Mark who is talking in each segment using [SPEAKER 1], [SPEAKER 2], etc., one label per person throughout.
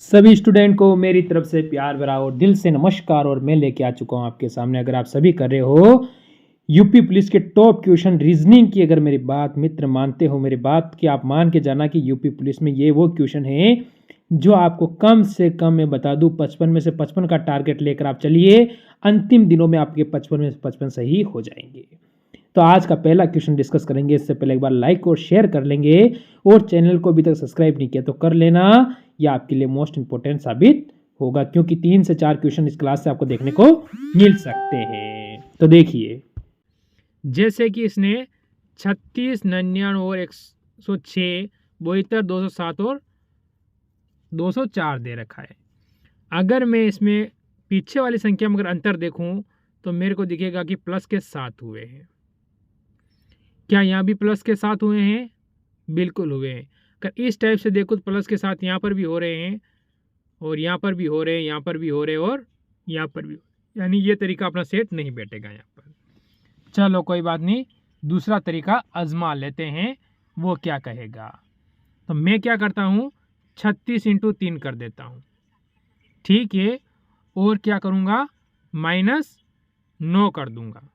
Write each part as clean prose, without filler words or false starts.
[SPEAKER 1] सभी स्टूडेंट को मेरी तरफ से प्यार भरा और दिल से नमस्कार। और मैं लेके आ चुका हूँ आपके सामने, अगर आप सभी कर रहे हो यूपी पुलिस के टॉप क्वेश्चन रीजनिंग की, अगर मेरी बात मित्र मानते हो, मेरी बात की आप मान के जाना कि यूपी पुलिस में ये वो क्वेश्चन है जो आपको कम से कम मैं बता दूं 55 में से 55 का टारगेट लेकर आप चलिए, अंतिम दिनों में आपके 55 में से 55 सही हो जाएंगे। तो आज का पहला क्वेश्चन डिस्कस करेंगे। इससे पहले एक बार लाइक और शेयर कर लेंगे, और चैनल को अभी तक सब्सक्राइब नहीं किया तो कर लेना, यह आपके लिए मोस्ट इंपोर्टेंट साबित होगा, क्योंकि 3 से 4 क्वेश्चन इस क्लास से आपको देखने को मिल सकते हैं। तो देखिए, जैसे कि इसने 36, 99 और 106, 72, 207 और 204 दे रखा है। अगर मैं इसमें पीछे वाली संख्या में अगर अंतर देखूं तो मेरे को दिखेगा कि प्लस के 7 हुए हैं। क्या यहाँ भी प्लस के 7 हुए हैं? बिल्कुल हुए हैं। अगर इस टाइप से देखो तो प्लस के 7 यहाँ पर भी हो रहे हैं, और यहाँ पर भी हो रहे हैं, यहाँ पर भी हो रहे हैं, और यहाँ पर भी, यानी ये तरीका अपना सेट नहीं बैठेगा यहाँ पर। चलो कोई बात नहीं, दूसरा तरीका आजमा लेते हैं, वो क्या कहेगा। तो मैं क्या करता हूँ, 36 × 3 कर देता हूँ, ठीक है, और क्या करूँगा, -9 कर दूंगा,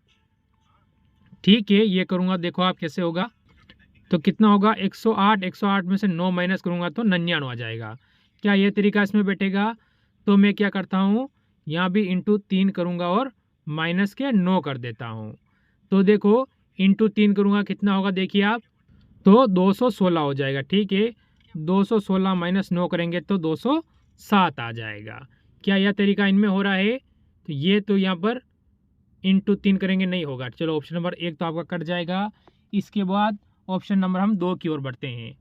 [SPEAKER 1] ठीक है। ये करूँगा, देखो आप कैसे होगा। तो कितना होगा, 108, 108 में से 9 माइनस करूँगा तो 99 आ जाएगा। क्या ये तरीका इसमें बैठेगा? तो मैं क्या करता हूँ, यहाँ भी × 3 करूँगा और -9 कर देता हूँ। तो देखो × 3 करूँगा, कितना होगा देखिए आप, तो 216 हो जाएगा, ठीक है। 216 - 9 करेंगे तो 207 आ जाएगा। क्या यह तरीका इनमें हो रहा है? तो ये तो यहाँ पर × 3 करेंगे, नहीं होगा। चलो ऑप्शन नंबर 1 तो आपका कट जाएगा। इसके बाद ऑप्शन नंबर हम 2 की ओर बढ़ते हैं।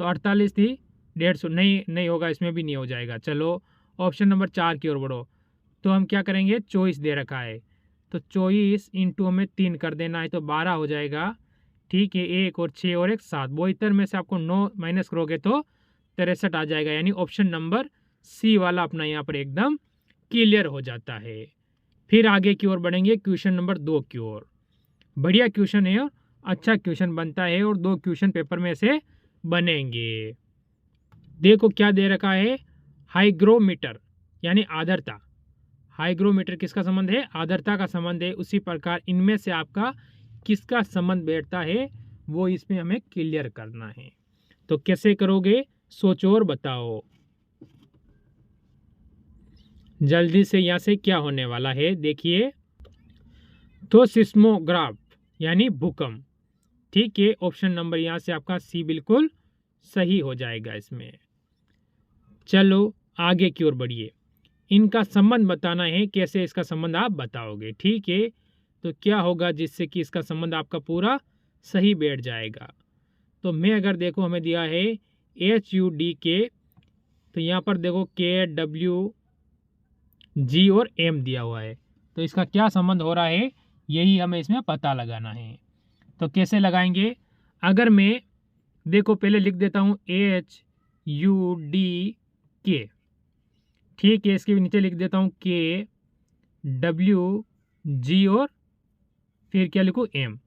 [SPEAKER 1] तो 48 थी, 150 नहीं होगा, इसमें भी नहीं हो जाएगा। चलो ऑप्शन नंबर 4 की ओर बढ़ो। तो हम क्या करेंगे, 24 दे रखा है, तो 24 × हमें 3 कर देना है तो 12 हो जाएगा, ठीक है। 1 और 6 और 1 7, 72 में से आपको 9 माइनस करोगे तो 63 आ जाएगा। यानी ऑप्शन नंबर सी वाला अपना यहाँ पर एकदम क्लियर हो जाता है। फिर आगे की ओर बढ़ेंगे, क्वेश्चन नंबर 2 की ओर। बढ़िया क्वेश्चन है, अच्छा क्वेश्चन बनता है, और 2 क्वेश्चन पेपर में से बनेंगे। देखो क्या दे रखा है, हाइग्रोमीटर यानी आर्द्रता। हाइग्रोमीटर किसका संबंध है? आर्द्रता का संबंध है। उसी प्रकार इनमें से आपका किसका संबंध बैठता है वो इसमें हमें क्लियर करना है। तो कैसे करोगे, सोचो और बताओ जल्दी से। यहाँ से क्या होने वाला है देखिए, तो सिस्मोग्राफ यानी भूकंप, ठीक है। ऑप्शन नंबर यहाँ से आपका सी बिल्कुल सही हो जाएगा इसमें। चलो आगे की ओर बढ़िए, इनका संबंध बताना है, कैसे इसका संबंध आप बताओगे, ठीक है। तो क्या होगा जिससे कि इसका संबंध आपका पूरा सही बैठ जाएगा। तो मैं अगर देखो, हमें दिया है HUDK, तो यहाँ पर देखो KW, G और M दिया हुआ है, तो इसका क्या संबंध हो रहा है यही हमें इसमें पता लगाना है। तो कैसे लगाएंगे, अगर मैं देखो पहले लिख देता हूँ HUDK, ठीक है। इसके नीचे लिख देता हूँ KWG और फिर क्या लिखूँ, M।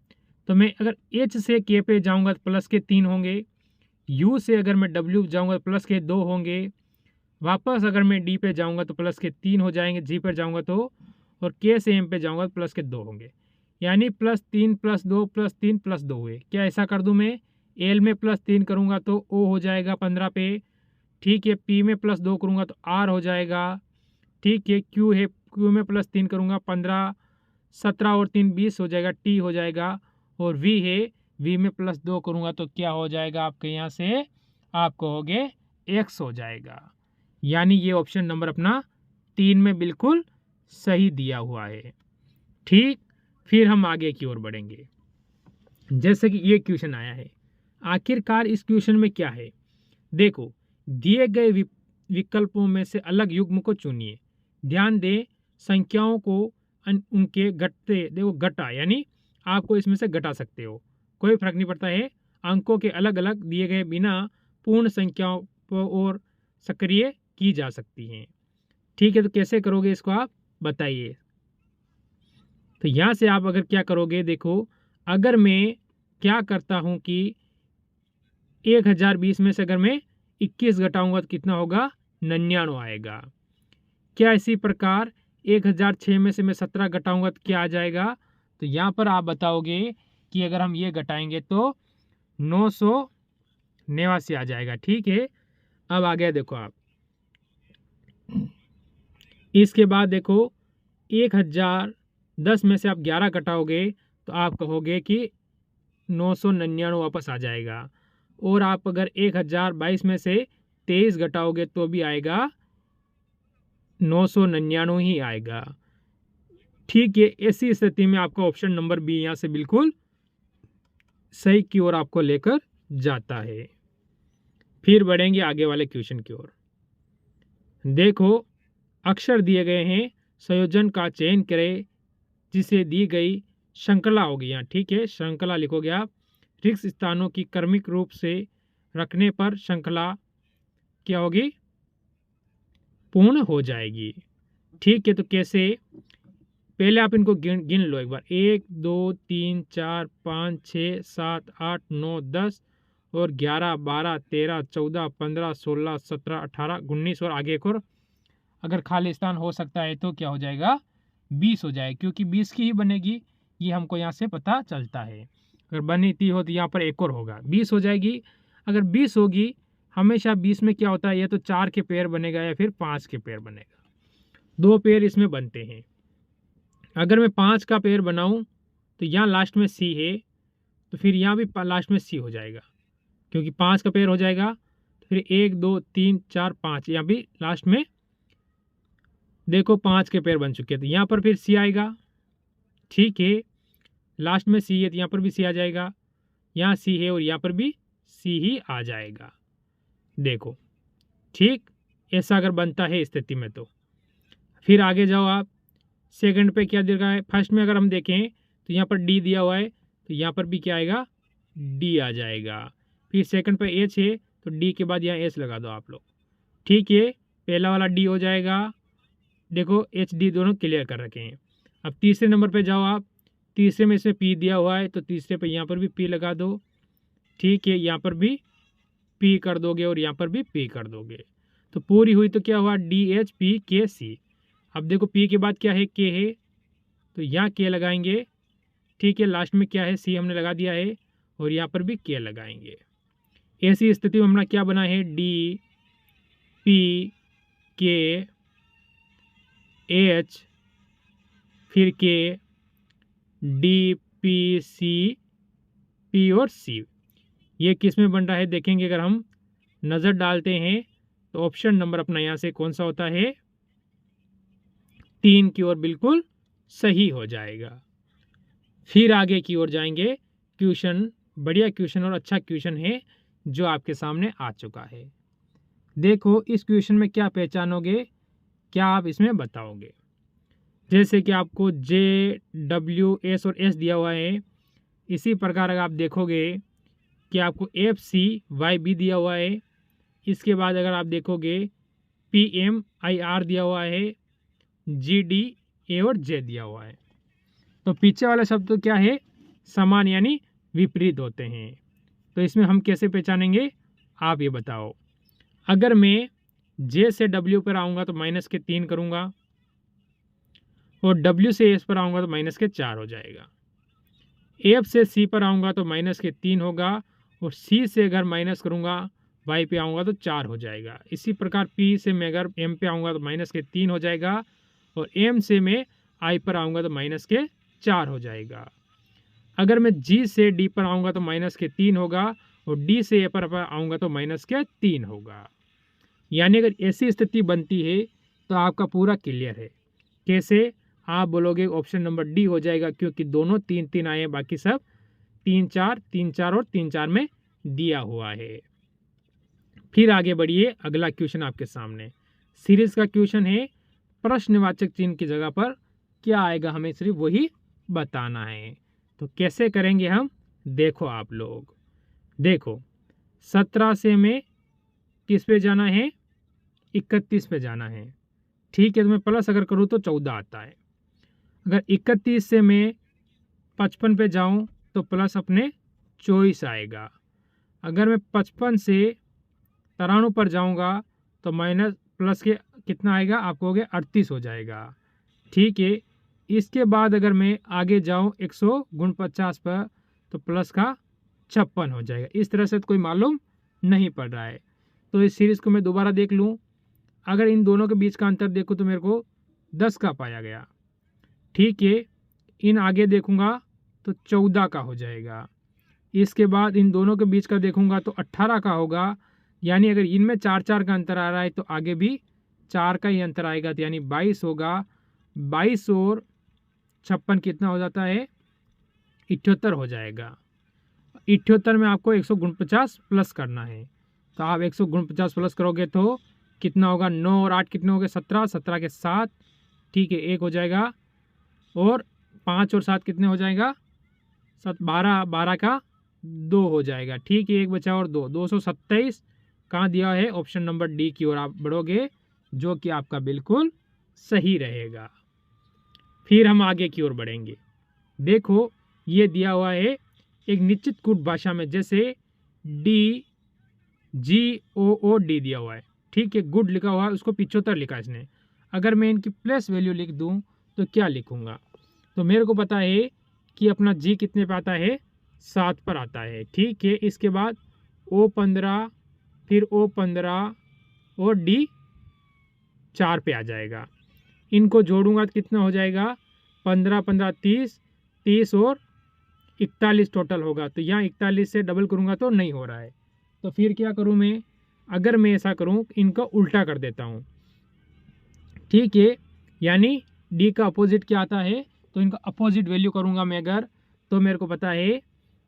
[SPEAKER 1] तो मैं अगर H से K पे जाऊँगा तो प्लस के 3 होंगे, U से अगर मैं W जाऊँगा तो प्लस के 2 होंगे, वापस अगर मैं D पे जाऊँगा तो प्लस के 3 हो जाएंगे, G पर जाऊँगा तो, और K से M पे जाऊँगा तो प्लस के 2 होंगे। यानी +3 +2 +3 +2 हुए। क्या ऐसा कर दूं मैं, L में +3 करूँगा तो O हो जाएगा 15 पे, ठीक है। P में +2 करूँगा तो R हो जाएगा, ठीक है। Q है, Q में +3 करूँगा 15, 17 और 3 20 हो जाएगा, T हो जाएगा। और V है, V में +2 करूँगा तो क्या हो जाएगा आपके यहाँ से, आप कहोगे X हो जाएगा। यानी ये ऑप्शन नंबर अपना 3 में बिल्कुल सही दिया हुआ है, ठीक। फिर हम आगे की ओर बढ़ेंगे। जैसे कि ये क्वेश्चन आया है, आखिरकार इस क्वेश्चन में क्या है, देखो दिए गए विकल्पों में से अलग युग्म को चुनिए। ध्यान दें, संख्याओं को उनके घटते, देखो घटा, यानी आपको इसमें से घटा सकते हो, कोई फर्क नहीं पड़ता है। अंकों के अलग अलग दिए गए बिना पूर्ण संख्याओं को और सक्रिय की जा सकती हैं, ठीक है। तो कैसे करोगे इसको आप बताइए। तो यहाँ से आप अगर क्या करोगे, देखो अगर मैं क्या करता हूँ कि 1020 में से अगर मैं 21 घटाऊंगा तो कितना होगा, 99 आएगा। क्या इसी प्रकार 1006 में से मैं 17 घटाऊंगा तो क्या आ जाएगा? तो यहाँ पर आप बताओगे कि अगर हम ये घटाएंगे तो 989 आ जाएगा। ठीक है, अब आ गया देखो आप, इसके बाद देखो 1010 में से आप 11 घटाओगे तो आप कहोगे कि 999 वापस आ जाएगा। और आप अगर 1022 में से 23 घटाओगे तो भी आएगा 999 ही आएगा। ठीक है, ऐसी स्थिति में आपका ऑप्शन नंबर बी यहाँ से बिल्कुल सही की ओर आपको लेकर जाता है। फिर बढ़ेंगे आगे वाले क्वेश्चन की ओर। देखो, अक्षर दिए गए हैं, संयोजन का चयन करें जिसे दी गई श्रृंखला होगी यहाँ। ठीक है, श्रृंखला लिखोगे आप। रिक्त स्थानों की क्रमिक रूप से रखने पर श्रृंखला क्या होगी? पूर्ण हो जाएगी। ठीक है, तो कैसे? पहले आप इनको गिन लो एक बार। 1 2 3 4 5 6 7 8 9 10 और 11 12 13 14 15 16 17 18 19 और आगे एक और अगर खाली स्थान हो सकता है तो क्या हो जाएगा? 20 हो जाएगा, क्योंकि 20 की ही बनेगी, ये हमको यहाँ से पता चलता है। अगर बनती हो तो यहाँ पर एक और होगा, 20 हो जाएगी। अगर 20 होगी, हमेशा 20 में क्या होता है, या तो 4 के पेयर बनेगा या फिर 5 के पेयर बनेगा। 2 पेयर इसमें बनते हैं। अगर मैं 5 का पेयर बनाऊं तो यहाँ लास्ट में सी है, तो फिर यहाँ भी लास्ट में सी हो जाएगा, क्योंकि 5 का पेयर हो जाएगा। तो फिर 1 2 3 4 5 यहाँ भी लास्ट में देखो 5 के पेयर बन चुके हैं, तो यहाँ पर फिर सी आएगा। ठीक है, लास्ट में सी है तो यहाँ पर भी सी आ जाएगा, यहाँ सी है और यहाँ पर भी सी ही आ जाएगा। देखो, ठीक, ऐसा अगर बनता है स्थिति में तो फिर आगे जाओ आप। सेकंड पे क्या दिया है? फर्स्ट में अगर हम देखें तो यहाँ पर डी दिया हुआ है, तो यहाँ पर भी क्या आएगा? डी आ जाएगा। फिर सेकंड पे एच है तो डी के बाद यहाँ एच लगा दो आप लोग। ठीक है, पहला वाला डी हो जाएगा। देखो एच डी दोनों क्लियर कर रखे हैं। अब तीसरे नंबर पे जाओ आप। तीसरे में इसमें पी दिया हुआ है तो तीसरे पे यहाँ पर भी पी लगा दो। ठीक है, यहाँ पर भी पी कर दोगे और यहाँ पर भी पी कर दोगे, तो पूरी हुई। तो क्या हुआ? डी एच पी के सी। अब देखो पी के बाद क्या है? के है, तो यहाँ के लगाएंगे। ठीक है, लास्ट में क्या है? सी हमने लगा दिया है और यहाँ पर भी के लगाएंगे। ऐसी स्थिति में हमारा क्या बना है? डी पी के एच फिर के डी पी सी पी और सी। ये किस में बन रहा है देखेंगे। अगर हम नज़र डालते हैं तो ऑप्शन नंबर अपना यहाँ से कौन सा होता है? 3 की ओर बिल्कुल सही हो जाएगा। फिर आगे की ओर जाएंगे। क्वेश्चन बढ़िया क्वेश्चन और अच्छा क्वेश्चन है जो आपके सामने आ चुका है। देखो, इस क्वेश्चन में क्या पहचानोगे, क्या आप इसमें बताओगे? जैसे कि आपको जे डब्ल्यू एस और एस दिया हुआ है, इसी प्रकार अगर आप देखोगे कि आपको एफ सी वाई बी दिया हुआ है। इसके बाद अगर आप देखोगे पी एम आई आर दिया हुआ है, जी डी ए और जे दिया हुआ है। तो पीछे वाला शब्द तो क्या है? समान यानी विपरीत होते हैं। तो इसमें हम कैसे पहचानेंगे, आप ये बताओ। अगर मैं जे से डब्ल्यू पर आऊँगा तो माइनस के 3 करूँगा और डब्ल्यू से एस पर आऊँगा तो माइनस के 4 हो जाएगा। एफ से सी पर आऊँगा तो माइनस के 3 होगा और सी से अगर माइनस करूँगा वाई पे आऊँगा तो 4 हो जाएगा। इसी प्रकार पी से मैं अगर एम पे आऊँगा तो माइनस के 3 हो जाएगा और एम से मैं आई पर आऊँगा तो माइनस के 4 हो जाएगा। अगर मैं जी से डी पर आऊँगा तो माइनस के 3 होगा और डी से ए पर आऊँगा तो माइनस के 3 होगा। यानी अगर ऐसी स्थिति बनती है तो आपका पूरा क्लियर है। कैसे? आप बोलोगे ऑप्शन नंबर डी हो जाएगा, क्योंकि दोनों 3 3 आए हैं, बाकी सब 3 4 3 4 और 3 4 में दिया हुआ है। फिर आगे बढ़िए, अगला क्वेश्चन आपके सामने सीरीज का क्वेश्चन है। प्रश्नवाचक चिन्ह की जगह पर क्या आएगा हमें सिर्फ वही बताना है। तो कैसे करेंगे हम? देखो आप लोग, देखो 17 से में किस पे जाना है? 31 पे जाना है। ठीक है, तो मैं प्लस अगर करूँ तो 14 आता है। अगर 31 से मैं 55 पे जाऊँ तो प्लस अपने 24 आएगा। अगर मैं 55 से 93 पर जाऊँगा तो माइनस प्लस के कितना आएगा आपको हो गया 38 हो जाएगा। ठीक है, इसके बाद अगर मैं आगे जाऊँ 149 पर तो प्लस का 56 हो जाएगा। इस तरह से तो कोई मालूम नहीं पड़ रहा है। तो इस सीरीज़ को मैं दोबारा देख लूँ, अगर इन दोनों के बीच का अंतर देखूँ तो मेरे को 10 का पाया गया। ठीक है, इन आगे देखूँगा तो 14 का हो जाएगा। इसके बाद इन दोनों के बीच का देखूँगा तो 18 का होगा। यानी अगर इनमें 4-4 का अंतर आ रहा है तो आगे भी 4 का ही अंतर आएगा, तो यानी 22 होगा। 22 और 56 कितना हो जाता है 78 हो जाएगा। 78 में आपको 149 प्लस करना है, तो आप 149 प्लस करोगे तो कितना होगा, 9 और 8 कितने हो गए 17, 17 के 7, ठीक है 1 हो जाएगा, और 5 और 7 कितने हो जाएगा 12, 12 का 2 हो जाएगा। ठीक है, 1 बचा और 2, 227 कहाँ दिया है, ऑप्शन नंबर डी की ओर आप बढ़ोगे, जो कि आपका बिल्कुल सही रहेगा। फिर हम आगे की ओर बढ़ेंगे। देखो ये दिया हुआ है एक निश्चित कूट भाषा में, जैसे DGOOD दिया हुआ है। ठीक है, गुड लिखा हुआ है, उसको 75 लिखा है इसने। अगर मैं इनकी प्लस वैल्यू लिख दूं तो क्या लिखूंगा, तो मेरे को पता है कि अपना जी कितने पे आता है 7 पर आता है। ठीक है, इसके बाद O15, फिर O15 और D 4 पे आ जाएगा। इनको जोड़ूंगा तो कितना हो जाएगा 15, 15, 30, 30 और 41 टोटल होगा। तो यहाँ 41 से डबल करूँगा तो नहीं हो रहा है, तो फिर क्या करूँ मैं, अगर मैं ऐसा करूँ इनको उल्टा कर देता हूँ। ठीक है, यानी डी का अपोजिट क्या आता है, तो इनका अपोजिट वैल्यू करूँगा मैं अगर, तो मेरे को पता है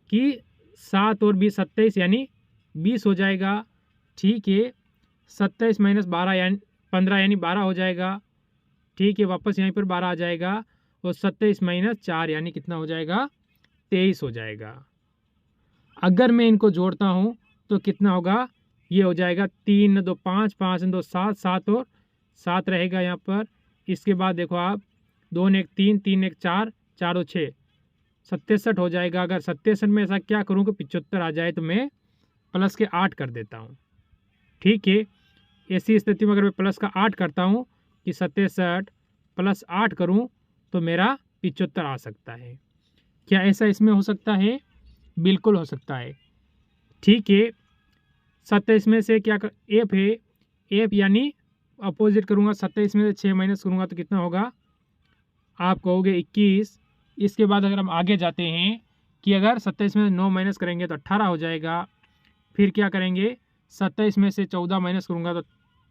[SPEAKER 1] कि 7 और 20 27 यानी 20 हो जाएगा। ठीक है, 27 माइनस 12 यानी 15 यानी 12 हो जाएगा। ठीक है, वापस यहीं पर 12 आ जाएगा, और 27 माइनस 4 यानी कितना हो जाएगा 23 हो जाएगा। अगर मैं इनको जोड़ता हूँ तो कितना होगा, ये हो जाएगा 3 2 5, 5 2 7, 7 और 7 रहेगा यहाँ पर। इसके बाद देखो आप 2 1 3, 3 1 4, 4 और 6 67 हो जाएगा। अगर 67 में ऐसा क्या करूँ कि 75 आ जाए तो मैं प्लस के 8 कर देता हूँ। ठीक है, ऐसी स्थिति में अगर मैं प्लस का 8 करता हूँ कि 67 प्लस 8 करूँ तो मेरा 75 आ सकता है। क्या ऐसा इसमें हो सकता है, बिल्कुल हो सकता है। ठीक है, 27 में से क्या कर एफ है, एफ यानी अपोजिट करूँगा, 27 में से 6 माइनस करूँगा तो कितना होगा, आप कहोगे 21। इसके बाद अगर हम आगे जाते हैं कि अगर 27 में से 9 माइनस करेंगे तो 18 हो जाएगा। फिर क्या करेंगे, 27 में से 14 माइनस करूँगा तो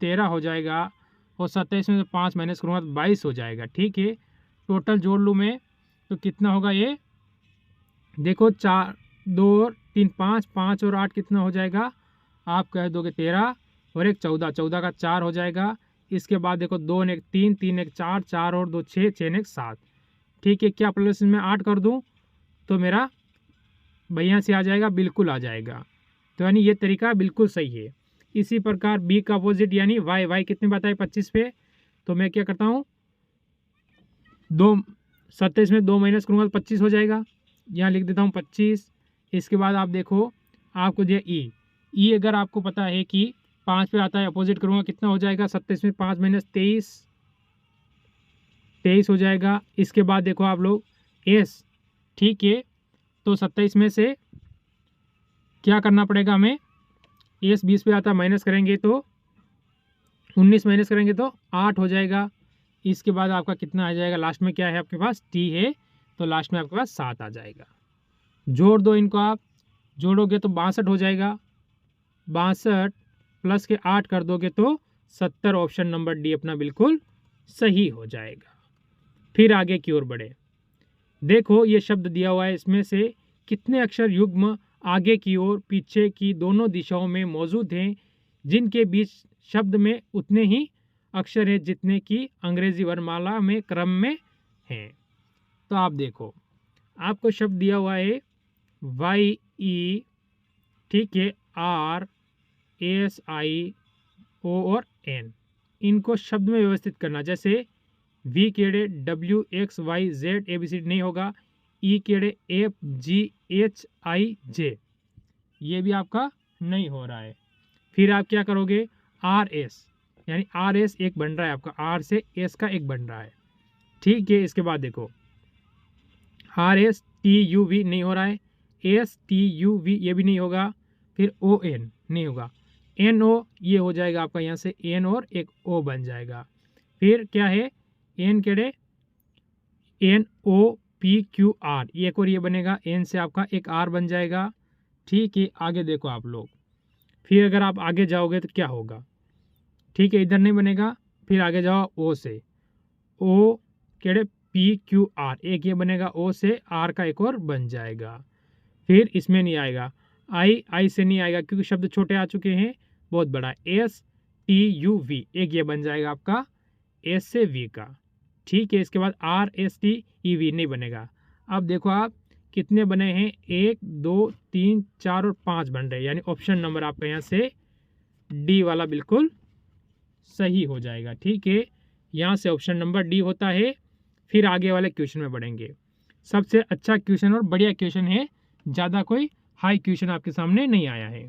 [SPEAKER 1] 13 हो जाएगा, और 27 में से 5 माइनस करूँगा तो 22 हो जाएगा। ठीक है, टोटल जोड़ लूँ मैं तो कितना होगा, ये देखो 4 2 और 3 5, 5 और 8 कितना हो जाएगा, आप कह दोगे 13 और 1 14, 14 का 4 हो जाएगा। इसके बाद देखो 2 1 3, 3 1 4, 4 और 2 6, 6 1 7। ठीक है, क्या प्लस में 8 कर दूं तो मेरा बढ़िया से आ जाएगा, बिल्कुल आ जाएगा। तो यानी ये तरीका बिल्कुल सही है। इसी प्रकार बी का अपोजिट यानी वाई, वाई कितने बताए 25 पे, तो मैं क्या करता हूँ 27 में 2 माइनस करूँगा तो 25 हो जाएगा, यहाँ लिख देता हूँ 25। इसके बाद आप देखो आपको दिया ई अगर आपको पता है कि 5 पे आता है, अपोजिट करूँगा कितना हो जाएगा, 27 में 5 माइनस 23 हो जाएगा। इसके बाद देखो आप लोग एस, ठीक है, तो 27 में से क्या करना पड़ेगा हमें, एस 20 पे आता है, माइनस करेंगे तो 19 माइनस करेंगे तो 8 हो जाएगा। इसके बाद आपका कितना आ जाएगा, लास्ट में क्या है आपके पास टी है, तो लास्ट में आपके पास 7 आ जाएगा। जोड़ दो इनको, आप जोड़ोगे तो 62 हो जाएगा। 62 प्लस के 8 कर दोगे तो 70, ऑप्शन नंबर डी अपना बिल्कुल सही हो जाएगा। फिर आगे की ओर बढ़े। देखो ये शब्द दिया हुआ है, इसमें से कितने अक्षर युग्म आगे की ओर पीछे की दोनों दिशाओं में मौजूद हैं, जिनके बीच शब्द में उतने ही अक्षर हैं जितने की अंग्रेजी वर्णमाला में क्रम में हैं। तो आप देखो आपको शब्द दिया हुआ है वाई ई, ठीक है, आर एस आई ओ और एन, इनको शब्द में व्यवस्थित करना। जैसे वी केड़े W X Y Z A B C D नहीं होगा, ई केड़े एफ जी एच आई जे, ये भी आपका नहीं हो रहा है। फिर आप क्या करोगे, आर एस यानी आर एस एक बन रहा है आपका, आर से एस का एक बन रहा है, ठीक है। इसके बाद देखो R S T U V नहीं हो रहा है, एस टी यू वी ये भी नहीं होगा, फिर ओ एन नहीं होगा, एन ओ ये हो जाएगा आपका, यहाँ से एन और एक ओ बन जाएगा, फिर क्या है एन केड़े N O P Q R एक और ये बनेगा, एन से आपका एक आर बन जाएगा, ठीक है। आगे देखो आप लोग, फिर अगर आप आगे जाओगे तो क्या होगा, ठीक है, इधर नहीं बनेगा, फिर आगे जाओ ओ से, ओ केड़े पी क्यू आर एक ये बनेगा, ओ से आर का एक और बन जाएगा, फिर इसमें नहीं आएगा, आई से नहीं आएगा क्योंकि शब्द छोटे आ चुके हैं, बहुत बड़ा, एस टी यू वी एक ये बन जाएगा आपका एस से वी का, ठीक है। इसके बाद are S T E V नहीं बनेगा। अब देखो आप कितने बने हैं, 1 2 3 4 और 5 बन रहे हैं, यानी ऑप्शन नंबर आपका यहाँ से डी वाला बिल्कुल सही हो जाएगा, ठीक है। यहाँ से ऑप्शन नंबर डी होता है। फिर आगे वाले क्वेश्चन में बढ़ेंगे, सबसे अच्छा क्वेश्चन और बढ़िया क्वेश्चन है, ज़्यादा कोई हाई क्वेश्चन आपके सामने नहीं आया है।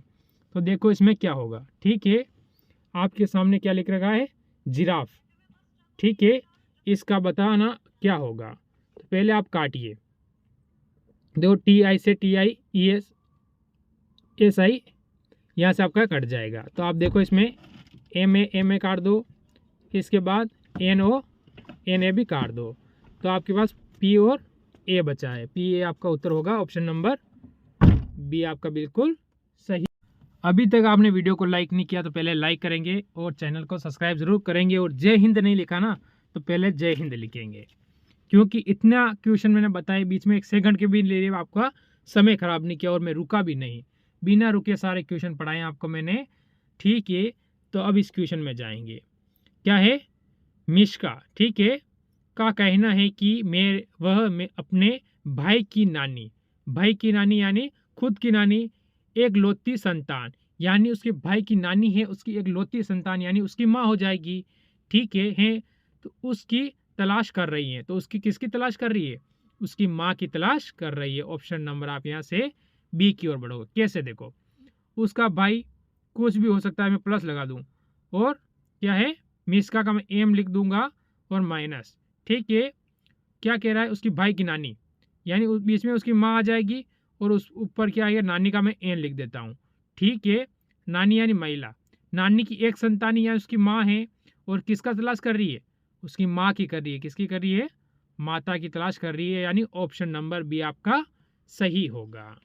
[SPEAKER 1] तो देखो इसमें क्या होगा, ठीक है, आपके सामने क्या लिख रखा है, जिराफ, ठीक है, इसका बताना क्या होगा। तो पहले आप काटिए, देखो टी आई से T I E S S I यहाँ से आपका कट जाएगा, तो आप देखो इसमें एम ए काट दो, इसके बाद एन ओ एन ए भी काट दो, तो आपके पास पी और ए बचा है, पी ए आपका उत्तर होगा ऑप्शन नंबर बी आपका बिल्कुल सही। अभी तक आपने वीडियो को लाइक नहीं किया तो पहले लाइक करेंगे और चैनल को सब्सक्राइब जरूर करेंगे, और जय हिंद नहीं लिखा ना तो पहले जय हिंद लिखेंगे, क्योंकि इतना क्वेश्चन मैंने बताया, बीच में 1 सेकंड के भी लिए आपका समय खराब नहीं किया और मैं रुका भी नहीं, बिना रुके सारे क्वेश्चन पढ़ाए आपको मैंने, ठीक है। तो अब इस क्वेश्चन में जाएंगे, क्या है, मिश्का, ठीक है, का कहना है कि मैं अपने भाई की नानी यानी खुद की नानी, एक लौती संतान, यानी उसके भाई की नानी है, उसकी एक लौती संतान यानी उसकी माँ हो जाएगी, ठीक है, तो उसकी तलाश कर रही है, तो उसकी किसकी तलाश कर रही है, उसकी माँ की तलाश कर रही है। ऑप्शन नंबर आप यहाँ से बी की ओर बढ़ोगे, कैसे, देखो उसका भाई कुछ भी हो सकता है, मैं प्लस लगा दूं, और क्या है मिस्का का मैं एम लिख दूंगा और माइनस, ठीक है, क्या कह रहा है, उसकी भाई की नानी, यानी बीच में उसकी माँ आ जाएगी, और उस ऊपर क्या आएगा, नानी का मैं एन लिख देता हूँ, ठीक है। नानी यानी महिला, नानी की एक संतानी यानी उसकी माँ है, और किसका तलाश कर रही है, उसकी माँ की कर रही है, किसकी कर रही है, माता की तलाश कर रही है, यानी ऑप्शन नंबर बी आपका सही होगा।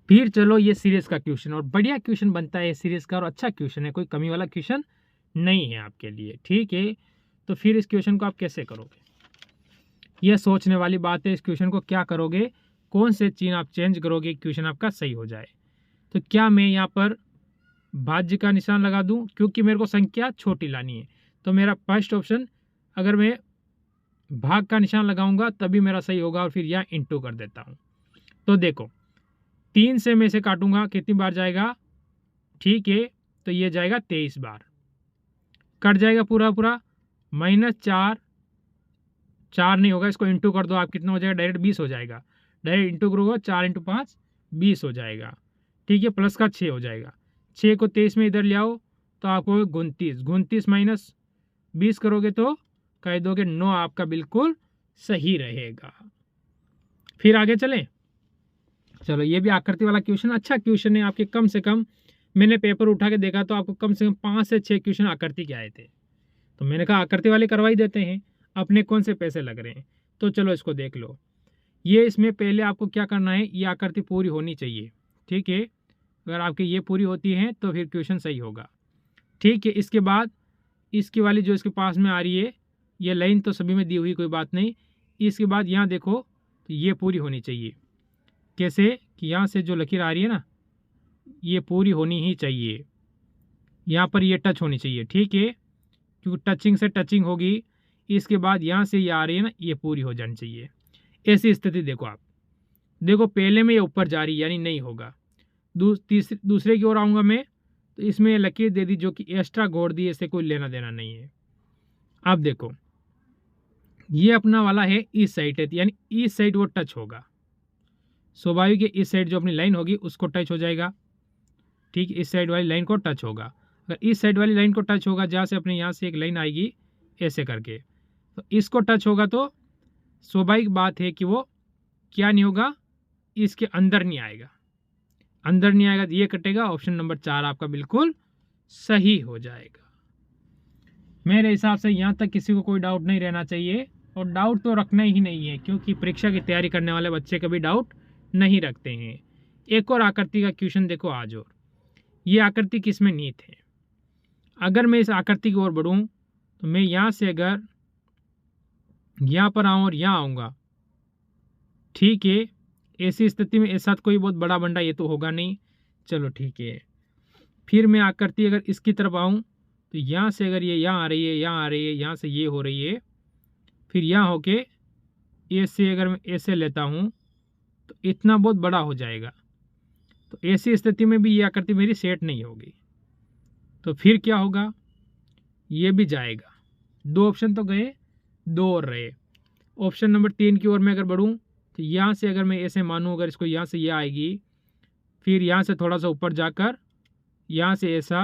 [SPEAKER 1] फिर चलो ये सीरीज का क्वेश्चन, और बढ़िया क्वेश्चन बनता है सीरीज का, और अच्छा क्वेश्चन है, कोई कमी वाला क्वेश्चन नहीं है आपके लिए, ठीक है। तो फिर इस क्वेश्चन को आप कैसे करोगे, यह सोचने वाली बात है, इस क्वेश्चन को क्या करोगे, कौन से चिन्ह आप चेंज करोगे क्वेश्चन आपका सही हो जाए। तो क्या मैं यहाँ पर भाज्य का निशान लगा दूं, क्योंकि मेरे को संख्या छोटी लानी है, तो मेरा फर्स्ट ऑप्शन, अगर मैं भाग का निशान लगाऊंगा तभी मेरा सही होगा, और फिर यहाँ इंटू कर देता हूँ। तो देखो 3 से मैं इसे काटूंगा, कितनी बार जाएगा, ठीक है, तो ये जाएगा 23 बार, कट जाएगा पूरा पूरा, -4 4 नहीं होगा, इसको इंटू कर दो आप, कितना हो जाएगा, डायरेक्ट 20 हो जाएगा, डायरेक्ट इंटू करोगे 4 × 5 20 हो जाएगा, ठीक है, प्लस का 6 हो जाएगा, 6 को 23 में इधर ले आओ तो आपको 29 माइनस 20 करोगे तो कह दोगे 9 आपका बिल्कुल सही रहेगा। फिर आगे चलें, चलो ये भी आकृति वाला क्वेश्चन, अच्छा क्वेश्चन है आपके, कम से कम मैंने पेपर उठा के देखा तो आपको कम से कम 5 से 6 क्वेश्चन आकृति के आए थे, तो मैंने कहा आकृति वाले करवा ही देते हैं, अपने कौन से पैसे लग रहे हैं। तो चलो इसको देख लो, ये इसमें पहले आपको क्या करना है, ये आकृति पूरी होनी चाहिए, ठीक है, अगर आपकी ये पूरी होती है तो फिर क्वेश्चन सही होगा, ठीक है। इसके बाद इसकी वाली जो इसके पास में आ रही है, ये लाइन तो सभी में दी हुई, कोई बात नहीं, इसके बाद यहाँ देखो तो ये पूरी होनी चाहिए, कैसे कि यहाँ से जो लकीर आ रही है ना, ये पूरी होनी ही चाहिए, यहाँ पर ये टच होनी चाहिए, ठीक है, क्योंकि टचिंग से टचिंग होगी, इसके बाद यहाँ से ये आ रही है ना, ये पूरी हो जानी चाहिए। ऐसी स्थिति देखो आप, देखो पहले में ये ऊपर जा रही है यानी नहीं होगा, दूसरे की ओर आऊँगा मैं तो इसमें लकीर दे दी जो कि एक्स्ट्रा गोड़ दी, इससे कोई लेना देना नहीं है। अब देखो ये अपना वाला है इस साइड है, यानी इस साइड वो टच होगा, स्वाभाविक है इस साइड जो अपनी लाइन होगी उसको टच हो जाएगा, ठीक, इस साइड वाली लाइन को टच होगा। अगर इस साइड वाली लाइन को टच होगा, जहाँ से अपने यहाँ से एक लाइन आएगी ऐसे करके, तो इसको टच होगा तो स्वाभाविक बात है कि वो क्या नहीं होगा, इसके अंदर नहीं आएगा। अंदर नहीं आएगा तो ये कटेगा। ऑप्शन नंबर 4 आपका बिल्कुल सही हो जाएगा। मेरे हिसाब से यहाँ तक किसी को कोई डाउट नहीं रहना चाहिए, और डाउट तो रखना ही नहीं है, क्योंकि परीक्षा की तैयारी करने वाले बच्चे कभी डाउट नहीं रखते हैं। एक और आकृति का क्वेश्चन देखो आज, और ये आकृति किस में निहित है। अगर मैं इस आकृति की ओर बढ़ूँ तो मैं यहाँ से अगर यहाँ पर आऊँ और यहाँ आऊँगा, ठीक है, ऐसी स्थिति में ऐसा कोई बहुत बड़ा बंडा ये तो होगा नहीं, चलो ठीक है। फिर मैं आकृति अगर इसकी तरफ आऊँ तो यहाँ से अगर ये यहाँ आ रही है, यहाँ आ रही है, यहाँ से ये हो रही है, फिर यहाँ होके ऐसे अगर मैं ऐसे लेता हूँ तो इतना बहुत बड़ा हो जाएगा। तो ऐसी स्थिति में भी ये आकृति मेरी सेट नहीं होगी, तो फिर क्या होगा, ये भी जाएगा। 2 ऑप्शन तो गए, 2 और रहे। ऑप्शन नंबर 3 की ओर मैं अगर बढ़ूँ तो यहाँ से अगर मैं ऐसे मानूँ, अगर इसको यहाँ से ये आएगी, फिर यहाँ से थोड़ा सा ऊपर जाकर यहाँ से ऐसा,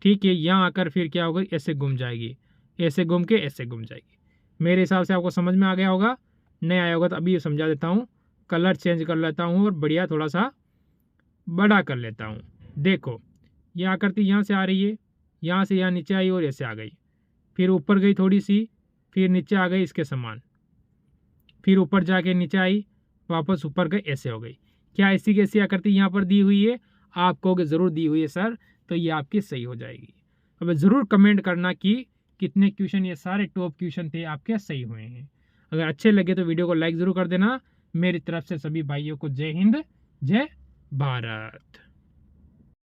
[SPEAKER 1] ठीक है, यहाँ आकर फिर क्या होगा, ऐसे घूम जाएगी, ऐसे घूम के ऐसे घूम जाएगी। मेरे हिसाब से आपको समझ में आ गया होगा। नहीं आया होगा तो अभी समझा देता हूँ। कलर चेंज कर लेता हूँ और बढ़िया थोड़ा सा बड़ा कर लेता हूँ। देखो ये आकृति यहाँ से आ रही है, यहाँ से यहाँ नीचे आई और ऐसे आ गई, फिर ऊपर गई थोड़ी सी, फिर नीचे आ गई इसके समान, फिर ऊपर जाके नीचे आई, वापस ऊपर गई, ऐसे हो गई। क्या ऐसी कैसी आकृति यहाँ पर दी हुई है? आप कहोगे ज़रूर दी हुई है सर, तो ये आपकी सही हो जाएगी। अब ज़रूर कमेंट करना कि कितने क्वेश्चन, ये सारे टॉप क्वेश्चन थे आपके सही हुए हैं। अगर अच्छे लगे तो वीडियो को लाइक ज़रूर कर देना। मेरी तरफ से सभी भाइयों को जय हिंद, जय भारत।